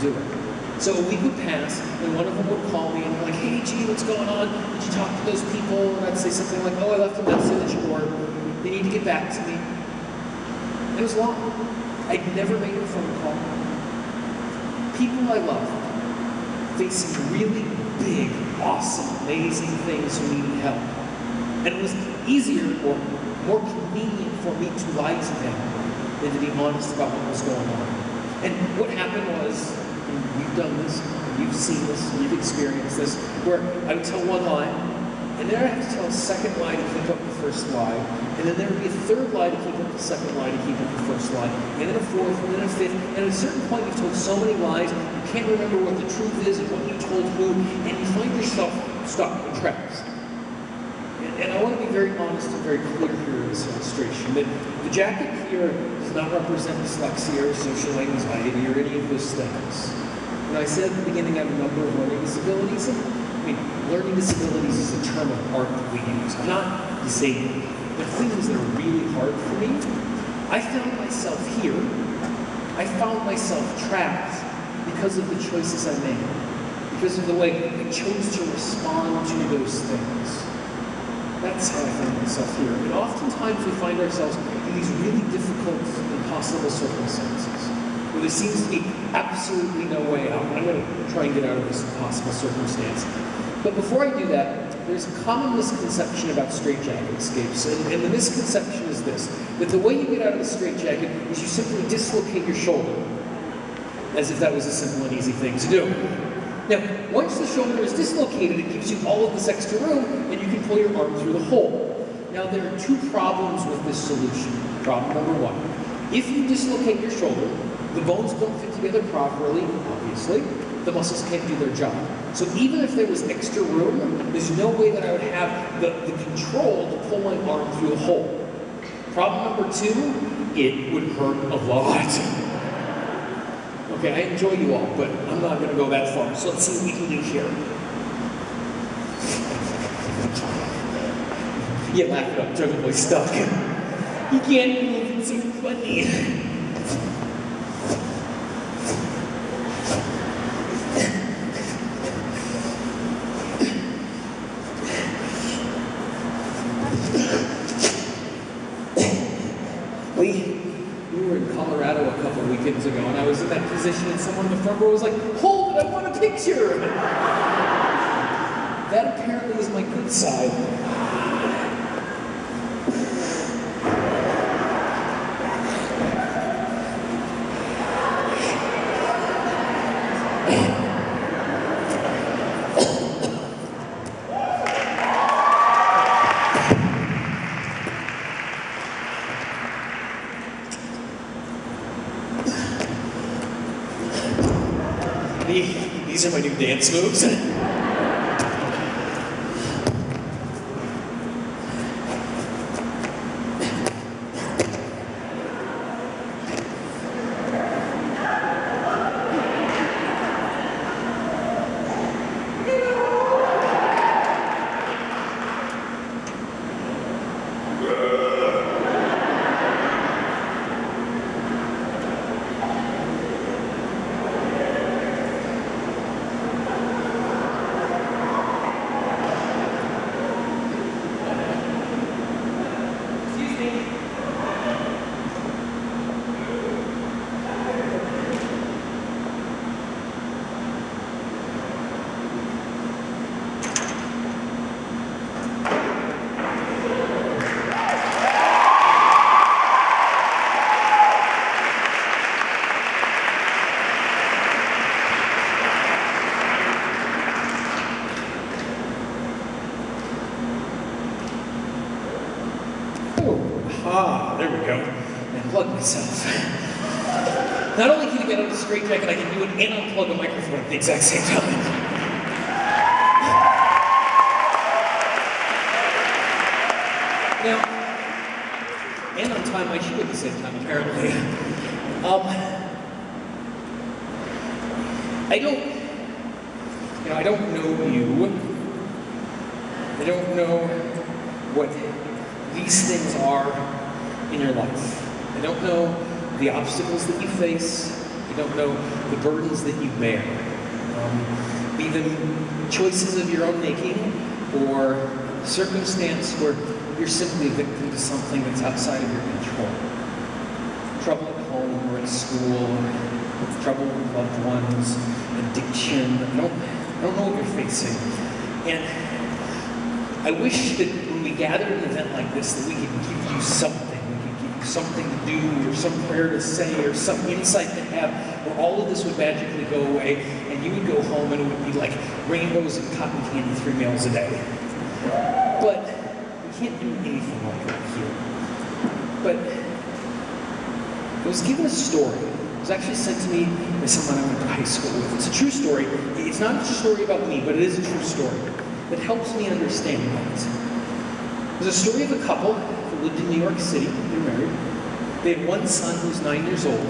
do it. So a week would pass, and one of them would call me and be like, hey, gee, what's going on? Did you talk to those people? And I'd say something like, oh, I left a message, or they need to get back to me. It was long. I'd never made a phone call. People I loved, facing really big, awesome, amazing things who needed help. And it was easier or more convenient for me to lie to them than to be honest about what was going on. And what happened was, and you've done this, and you've seen this, and you've experienced this, where I would tell one lie, and then I'd have to tell a second lie to keep up the first lie, and then there would be a third lie to keep up the second lie to keep up the first lie, and then a fourth, and then a fifth, and at a certain point you've told so many lies, you can't remember what the truth is and what you told who, and you find yourself stuck in traps. And I want to be very honest and very clear here in this illustration, that the jacket here does not represent dyslexia or social anxiety or any of those things. And I said at the beginning I have a number of learning disabilities, and learning disabilities is a term of art that we use. I'm not disabled. The things that are really hard for me, I found myself here. I found myself trapped because of the choices I made, because of the way I chose to respond to those things. That's how I found myself here. And oftentimes we find ourselves in these really difficult, impossible circumstances, where there seems to be absolutely no way out. I'm going to try and get out of this impossible circumstance. But before I do that, there's a common misconception about straitjacket escapes. And the misconception is this, that the way you get out of the straitjacket is you simply dislocate your shoulder, as if that was a simple and easy thing to do. Now, once the shoulder is dislocated, it gives you all of this extra room, and you can pull your arm through the hole. Now, there are two problems with this solution. Problem number one, if you dislocate your shoulder, the bones don't fit together properly, obviously. The muscles can't do their job. So even if there was extra room, there's no way that I would have the control to pull my arm through the hole. Problem number two, it would hurt a lot. Okay, I enjoy you all, but I'm not going to go that far. So let's see what we can do here. You laugh it up, Jungle Boy's stuck. You can't move, it's so funny. We were in Colorado a couple weekends ago, and I was in that position, and someone in the front row was like, hold it, I want a picture! That apparently is my good side. These are my new dance moves. There we go. And plug myself. Not only can you get out of the straitjacket, I can do it and unplug a microphone at the exact same time. Now, and untie my shoe at the same time, apparently. I don't know you. I don't know what these things are in your life. I don't know the obstacles that you face. I You don't know the burdens that you bear. Be them choices of your own making or circumstance where you're simply a victim to something that's outside of your control. Trouble at home or at school, trouble with loved ones, addiction. I don't know what you're facing. And I wish that when we gather at an event like this that we could give you something. We could give you something to do or some prayer to say or some insight to have where all of this would magically go away and you would go home and it would be like rainbows and cotton candy 3 meals a day. But we can't do anything like that here. But I was given a story. It was actually sent to me by someone I went to high school with. It's a true story. It's not a story about me, but it is a true story that helps me understand that. There's a story of a couple who lived in New York City. They were married. They had one son who was 9 years old.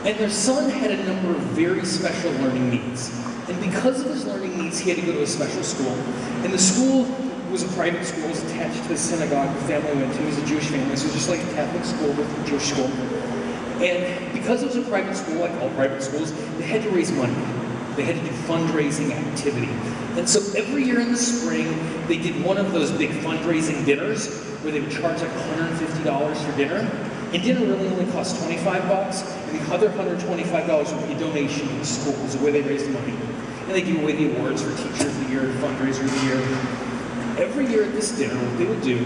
And their son had a number of very special learning needs. And because of his learning needs, he had to go to a special school. And the school was a private school. It was attached to the synagogue the family went to. It was a Jewish family, so it was just like a Catholic school with a Jewish school. And because it was a private school, like all private schools, they had to raise money. They had to do fundraising activity. And so every year in the spring, they did one of those big fundraising dinners where they would charge like $150 for dinner. And dinner really only cost $25, and the other $125 would be a donation to the school. It was the way they raised money. And they give away the awards for Teacher of the Year, Fundraiser of the Year. And every year at this dinner, what they would do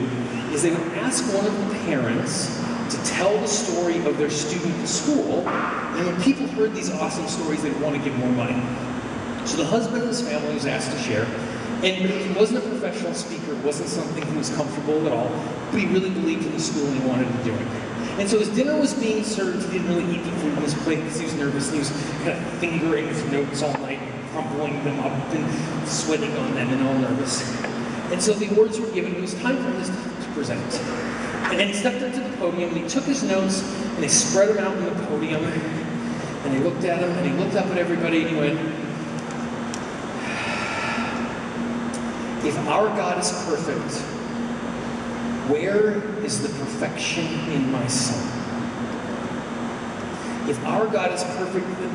is they would ask one of the parents to tell the story of their student at school, and when people heard these awesome stories, they'd want to give more money. So the husband of his family was asked to share, and he wasn't a professional speaker, it wasn't something he was comfortable at all, but he really believed in the school and he wanted to do it. And so as dinner was being served, he didn't really eat the food on his plate because he was nervous, and he was kind of fingering his notes all night, crumpling them up and sweating on them and all nervous. And so the awards were given, it was time for him to present. And then he stepped up to the podium, and he took his notes, and he spread them out on the podium, and he looked at them, and he looked up at everybody, and he went, "If our God is perfect, where is the perfection in my son? If our God is perfect, then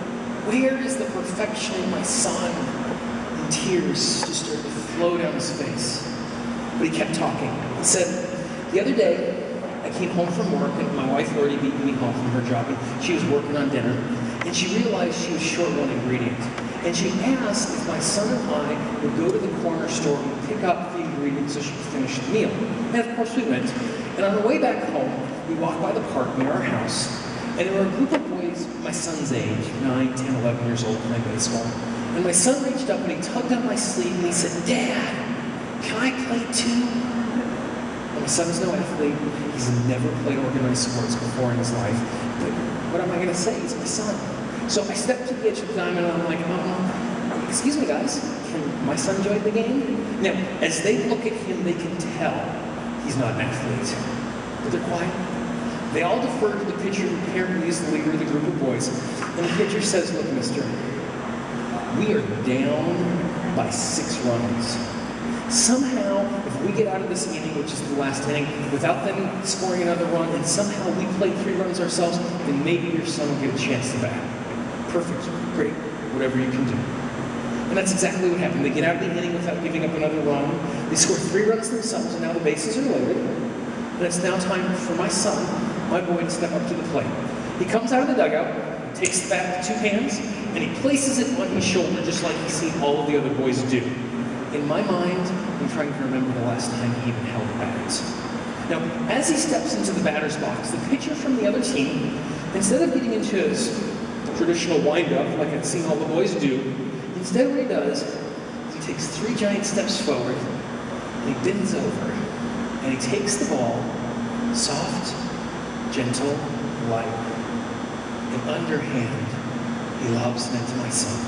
where is the perfection in my son?" And tears just started to flow down his face. But he kept talking. He said, "The other day, I came home from work, and my wife had already beaten me home from her job, and she was working on dinner, and she realized she was short one ingredient. And she asked if my son and I would go to the corner store and pick up the ingredients so she could finish the meal. And of course we went. And on the way back home, we walked by the park near our house, and there were a group of boys my son's age, 9, 10, 11 years old, playing baseball. And my son reached up and he tugged on my sleeve and he said, 'Dad, can I play too?' My son is no athlete. He's never played organized sports before in his life. But what am I going to say? He's my son. So I stepped to the edge of the diamond and I'm like, excuse me guys, can my son join the game? Now, as they look at him, they can tell he's not an athlete. But they're quiet. They all defer to the pitcher who apparently is the leader of the group of boys. And the pitcher says, "Look, mister, we are down by 6 runs. Somehow, if we get out of this inning, which is the last inning, without them scoring another run, and somehow we play 3 runs ourselves, then maybe your son will get a chance to bat." Perfect, great, whatever you can do. And that's exactly what happened. They get out of the inning without giving up another run. They score 3 runs themselves, and now the bases are loaded. And it's now time for my son, my boy, to step up to the plate. He comes out of the dugout, takes the bat with 2 hands, and he places it on his shoulder just like he's seen all of the other boys do. In my mind, I'm trying to remember the last time he even held a bat. Now, as he steps into the batter's box, the pitcher from the other team, instead of getting into his traditional wind-up like I've seen all the boys do, instead what he does is he takes 3 giant steps forward, and he bends over, and he takes the ball, soft, gentle, light, and underhand, he lobs it into my son.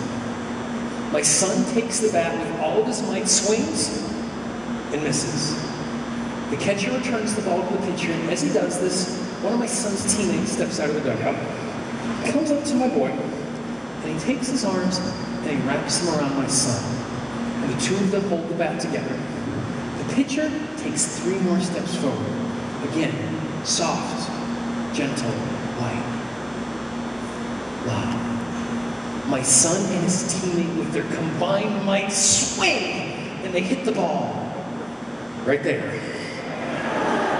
My son takes the bat with all of his might, swings, and misses. The catcher returns the ball to the pitcher, and as he does this, one of my son's teammates steps out of the dugout, comes up to my boy, and he takes his arms and he wraps them around my son. And the 2 of them hold the bat together. The pitcher takes 3 more steps forward. Again, soft, gentle, light, loud. My son and his teammate, with their combined might, swing, and they hit the ball. Right there.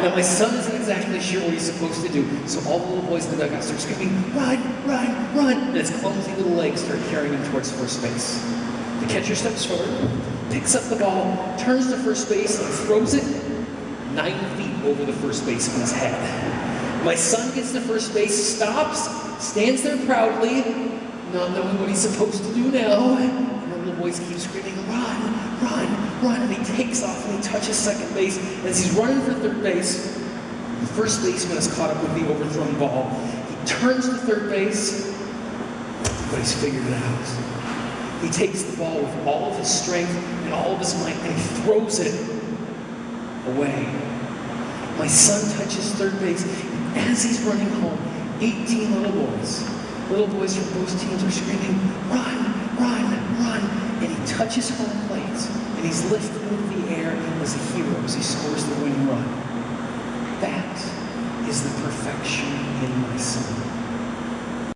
Now, my son isn't exactly sure what he's supposed to do, so all the little boys in the dugout start screaming, run, run, run, and his clumsy little legs start carrying him towards first base. The catcher steps forward, picks up the ball, turns to first base, and throws it 9 feet over the first baseman's head. My son gets to first base, stops, stands there proudly, not knowing what he's supposed to do now, and the little boys keep screaming, run, run, run, and he takes off and he touches second base. As he's running for third base, the first baseman is caught up with the overthrown ball. He turns to third base, but he's figured it out. He takes the ball with all of his strength and all of his might, and he throws it away. My son touches third base, and as he's running home, 18 little boys from both teams are screaming, run, run, run, and he touches home plate, and he's lifted into the air as a hero as he scores the winning run. That is the perfection in my son.